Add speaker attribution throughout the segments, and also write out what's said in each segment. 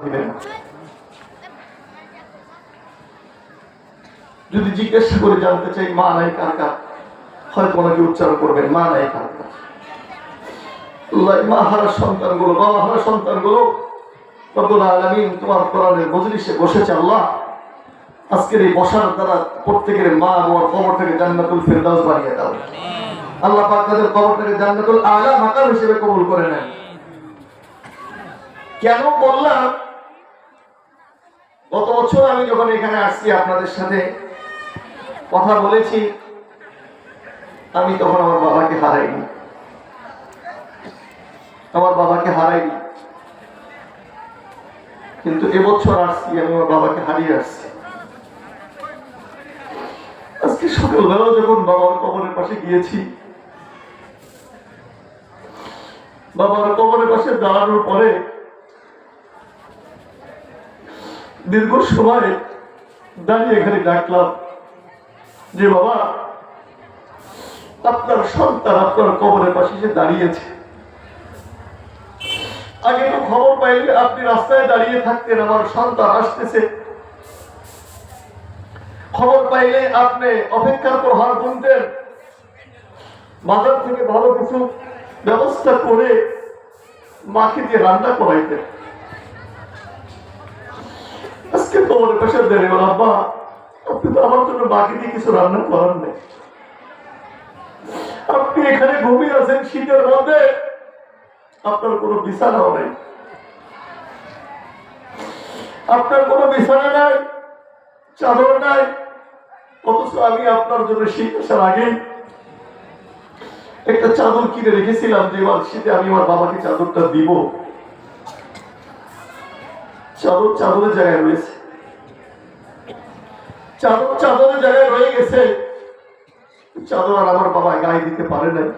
Speaker 1: দিবেন। যদি জিজ্ঞাসা করে জানতে চাই মা নাই কার কার, হয়তো অনেকে উচ্চারণ করবেন মা নাই কার কার। মা হারা সন্তানগুলো, বাবা হারা সন্তানগুলো রব্বুল আলামিন তোমার কোরআনের মজলিসে বসেছে আল্লাহ, আজকের এই বসার দ্বারা প্রত্যেকের মা বাবার কবরটাকে জান্নাতুল ফেরদাউস বানিয়ে দাও আল্লাহ পাক, তাদের কবরটাকে জান্নাতুল আলা মাকাম হিসেবে কবুল করে নেন। কেন বললাম, গত বছর আমি যখন এখানে আসছি আপনাদের সাথে কথা বলেছি, আমি তখন আমার বাবাকে হারাইনি, আমার বাবাকে হারাইনি, কিন্তু এবছর আসছি আমি আমার বাবাকে হারিয়ে আসছি। আজকে সকালবেলা যখন বাবার কবরের পাশে গিয়েছি, বাবার কবরের পাশে দাঁড়ানোর পরে দীর্ঘ সময় দাঁড়িয়ে এখানে ডাকলাম যে বাবা, আপনার সন্তান আপনার কবরের পাশে এসে দাঁড়িয়েছে। আগে তো খবর পাইলে আপনি রাস্তায় দাঁড়িয়ে থাকতেন, আমার সন্তান আসতেছে। খবর পাইলে আপনি অপেক্ষার প্রহার গুনতেন, বাজার থেকে ভালো কিছু ব্যবস্থা করে মাকে দিয়ে রান্না করাইতেন। আজকে কবরের পাশে দাঁড়িয়ে বললাম, আব্বা আপনি তো আমার জন্য মাকে দিয়ে কিছু রান্না করার নেই, আপনি এখানে ঘুমিয়ে আছেন শীতের মধ্যে, আপনার কোনো বিছানাও নেই, আপনার কোনো বিছানা নাই, চাদর নাই, অথচ আমি আপনার জন্য শীত আসার আগে একটা চাদর কিনে রেখেছিলাম যে এবার শীতে আমি আমার বাবাকে চাদরটা দিব। চাদর চাদরের জায়গায় রয়েছে, চাদর চাদরের জায়গায় রয়ে গেছে, চাদর আর আমার বাবা গায়ে দিতে পারে নাই।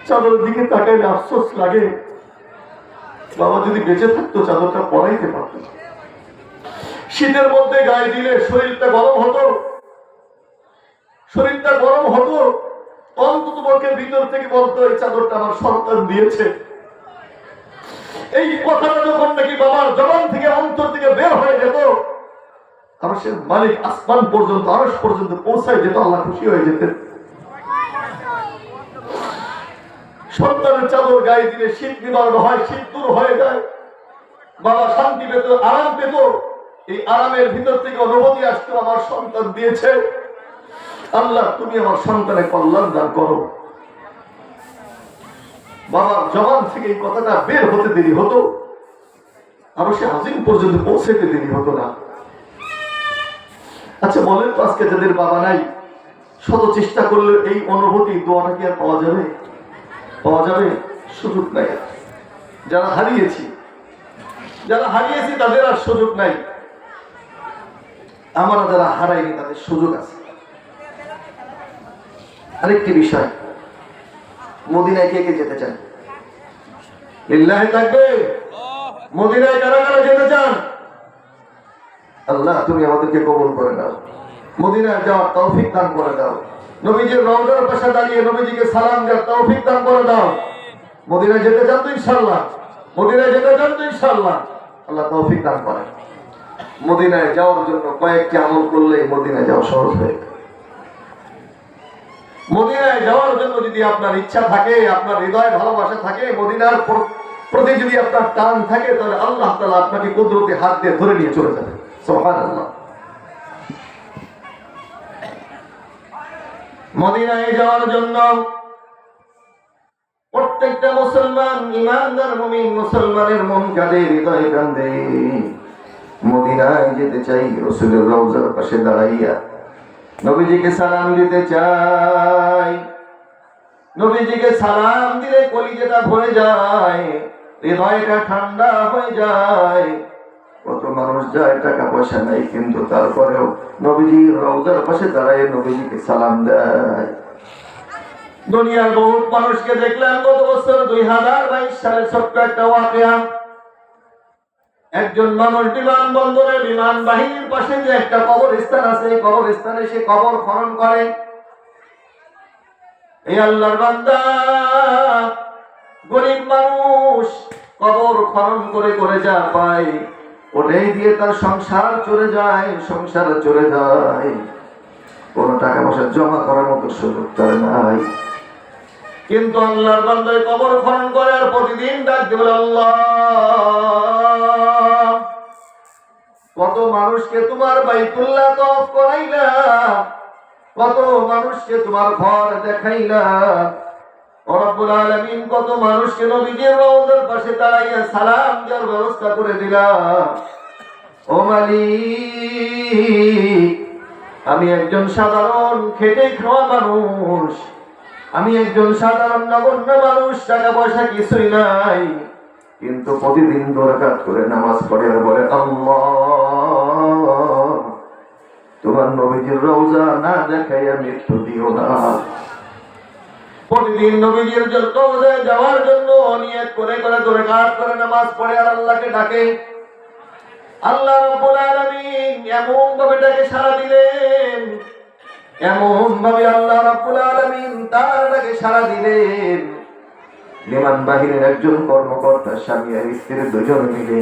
Speaker 1: চাদরের দিকে তাকাইলে আফসোস লাগে, বাবা যদি বেঁচে থাকতো চাদরটা পরাইতে পারত। শীতের মধ্যে গায়ে দিলে শরীরটা গরম হতো, শরীরটা গরম হতো, অন্তত পক্ষে ভিতর থেকে বলতো এই চাদরটা আমার সন্তান দিয়েছে। এই কথাটা যখন নাকি বাবার জবান থেকে অন্তর থেকে বের হয়ে যেত, আরশের মালিক আসমান পর্যন্ত, আরশ পর্যন্ত পৌঁছায় যেত, আল্লাহ খুশি হয়ে যেতেন। সন্তানের চাদর গায়ে দিলে শীত নিবারণ হয়, শীত দূর হয়ে যায়, বাবা শান্তি পেত, আরাম পেত। এই আরামের ভিতর থেকে অনুভূতি আসতো আমার সন্তান দিয়েছে, আল্লাহ তুমি আমার সন্তানের কল্যাণ দান করো। বাবার জবান থেকে এই কথাটা বের হতে দেরি হতো, আরো সে আজিম পর্যন্ত পৌঁছাতে দেরি হতো না। আচ্ছা বলেন তো, আজকে যাদের বাবা নাই, শত চেষ্টা করলে এই অনুভূতি দোয়াটা কি আর পাওয়া যাবে? পাওয়া যাবে? সুযোগ নাই। যারা হারিয়েছি তাদের আর সুযোগ নাই, আমরা যারা হারাইনি তাদের সুযোগ আছে। আরেকটি বিষয়, মদিনায় কে কে যেতে চান? লিল্লাহি তাকবীর। মদিনায় কারা কারা যেতে চান? আল্লাহ তুমি আমাদেরকে কবুল করে নাও, মদিনায় যাওয়ার তৌফিক দান করে দাও, নবীজির রওজার পাশে দাঁড়িয়ে নবীজিকে সালাম দেওয়ার তৌফিক দান করে দাও। মদিনায় যেতে চান তো ইনশাআল্লাহ? মদিনায় যেতে চান তো ইনশাআল্লাহ? আল্লাহ তৌফিক দান করেন। মদিনায় যাওয়ার জন্য কয়েকটি আমল করলে মদিনায় যাওয়া সহজ হয়ে যায়। মদিনায় যাওয়ার জন্য যদি আপনার ইচ্ছা থাকে, আপনার হৃদয়ে ভালোবাসা থাকে, মদিনার প্রতি যদি আপনার টান থাকে, তাহলে আল্লাহ তাআলা আপনাকে কুদরতি হাত দিয়ে ধরে নিয়ে চলে যাবে। সুবহানাল্লাহ। মদিনায় যাওয়ার জন্য প্রত্যেকটা মুসলমান, ঈমানদার মুমিন মুসলমানের মন কাঁদে, হৃদয় কাঁদে। মদিনায় যেতে চাই, রাসূলের রওজার পাশে দাঁড়াইয়া নবীজিকে সালাম দিতে চাই। নবীজিকে সালাম দিলে কলিজাটা ভরে যায়, হৃদয়টা ঠান্ডা হয়ে যায়। কত মানুষ যায়, টাকা পয়সা নাই, কিন্তু তারপরেও নবীজির রওজার পাশে দাঁড়ায় নবীজিকে সালাম দেয়। দুনিয়ার বহুত মানুষকে দেখলাম গত বছর 2022 সালে ছোট্ট একটা ওয়াকিয়া। একজন মানুষ বিমানবন্দরে বিমান বাহিনীর পাশে যে একটা কবরস্থান আছে, এই কবরস্থানে সে কবর খনন করে। এই আল্লাহর বান্দা, গরিব মানুষ, কবর খনন করে করে যা পায় ওটাই দিয়ে তার সংসার চলে যায়, সংসার চলে যায়। কোন টাকা পয়সা জমা করার মতো সুযোগ তার নাই। কিন্তু আল্লাহর বান্দা কবর খনন করে আর প্রতিদিন ডাক দেবে আল্লাহ। কত মানুষকে তোমার বাইতুল্লাহ তওয়াফ করাইলা, কত মানুষকে তোমার ঘর দেখাইলা, ও রব্বুল আলামিন কত মানুষকে নবীজির রওজার পাশে দাঁড়াইয়া সালাম দেওয়ার ব্যবস্থা করে দিলা। ও মালিক, আমি একজন সাধারণ খেটে খাওয়া মানুষ, আমি একজন সাধারণ নগণ্য মানুষ, টাকা পয়সা কিছুই নাই, কিন্তু প্রতিদিন 2 রাকাত করে নামাজ পড়ে আর বলে আল্লাহ তোমার নবীজির রওজা না দেখাইয়া মৃত্যু দিও না। প্রতিদিন নবীজির রওজায় যাওয়ার জন্য নিয়ত করে করে 2 রাকাত করে নামাজ পড়ে আর আল্লাহকে ডাকে। আল্লাহ রাব্বুল আলামিন এমন ভাবে ডাকে সাড়া দিলেন, এমন ভাবে আল্লাহ রাব্বুল আলামিন তার ডাকে সাড়া দিলেন। বিমান বাহিনীর একজন কর্মকর্তা স্বামী আর স্ত্রী দুজন মিলে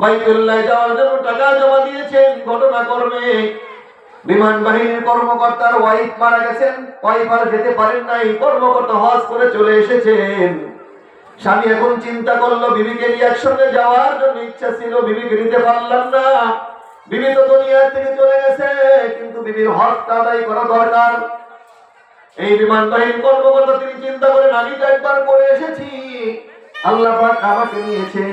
Speaker 1: বাইতুল্লাহ যাওয়ার জন্য টাকা জমা দিয়েছেন ঘটনা করবে। বিমান বাহিনীর কর্মকর্তার ওয়াইফ মারা গেছেন, ওয়াইফ আর যেতে পারেন নাই, কর্মকর্তা হজ করে চলে এসেছেন। স্বামী এখন চিন্তা করলো বিবিকে নিয়ে একসঙ্গে যাওয়ার জন্য ইচ্ছা ছিল, বিবিকে নিতে পারলাম না। বিবি তো দুনিয়া থেকে চলে গেছে, কিন্তু বিবির হকটা আদায় করা দরকার। এই বিমান বাহিনীর কর্মকর্তা তিনি চিন্তা করেন আমি তো একবার করে এসেছি, আল্লাহ পাক আমাকে নিয়েছে,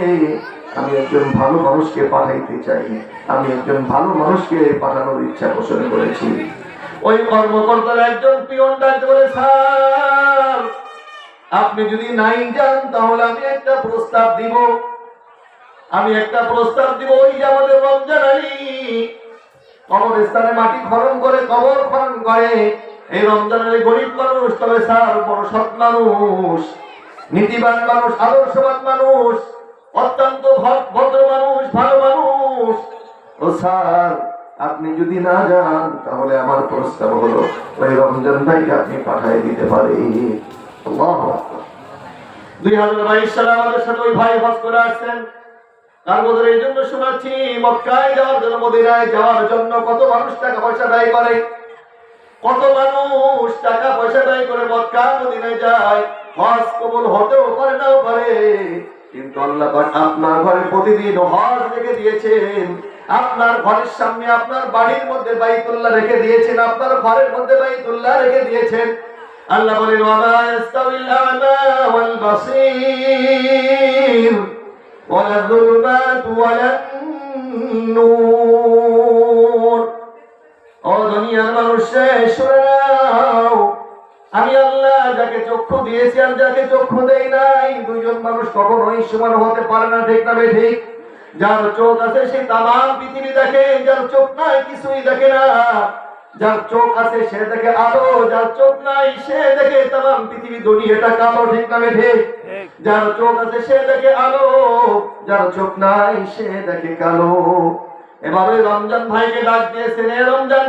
Speaker 1: আমি একজন ভালো মানুষকে পাঠাইতে চাই, আমি একজন ভালো মানুষকে পাঠানোর ইচ্ছা পোষণ করেছি। ওই কর্মকর্তার একজন পিয়ন ডাকতে বলে স্যার আপনি যদি নাই যান তাহলে আমি একটা প্রস্তাব দিব, আমি একটা প্রস্তাব দিব। ওই যে আমাদের রমজান আলী কবরস্থানে মাটি খনন করে কবর খনন করে, এই রমজান আলী গরিব মানুষ, তবে স্যার বড় সৎ মানুষ, নীতিবান মানুষ, আদর্শবান মানুষ, অত্যন্ত ভদ্র মানুষ, ভালো মানুষ। ও স্যার আপনি যদি না যান তাহলে আমার প্রস্তাব হলো ওই রমজান ভাইকে আপনি পাঠিয়ে দিতে পারেন। আল্লাহু আকবার। 2022 সালে আমাদের সাথে ওই ভাই হজ করে আসছেন। তার মধ্যে এই জন্য শোনাচ্ছি মক্কায় যাওয়ার জন্য, মদিনায় যাওয়ার জন্য কত মানুষ টাকা পয়সা ব্যয় করে, কত মানুষ টাকা পয়সা ব্যয় করে মক্কা মদিনায় যায়, হজ কবুল হতেও পারে নাও পারে, কিন্তু আল্লাহ পাক আপনার ঘরে প্রতিদিন হজ রেখে দিয়েছেন, আপনার ঘরের সামনে আপনার বাড়ির মধ্যে বাইতুল্লাহ রেখে দিয়েছেন, আপনার ঘরের মধ্যে বাইতুল্লাহ রেখে দিয়েছেন। আল্লাহ বলেন ওয়ামা ইয়াস্তাউিল আ'মা ওয়াল বাসীর ওয়ালা যুলমাতু ওয়ালান নূর। ও দুনিয়ার মানুষ শুনে নাও, আমি আল্লাহ যাকে চক্ষু দিয়েছি আর যাকে চক্ষু দেই নাই, দুইজন মানুষ কখনোই সমান হতে পারে না, ঠিক না ঠিক? যার চোখ আছে সে তামাম পৃথিবী দেখে, যার চোখ নাই কিছুই দেখে না। যার চোখ আছে সে দেখে আলো, যার চোখ নাই সে দেখে তামাম পৃথিবী দুনিয়াটা কালো, ঠিক না ঠিক? যার চোখ আছে সে দেখে আলো, যার চোখ নাই সে দেখে কালো। এবার ওই রমজান ভাইকে ডাক দিয়েছেন, রমজান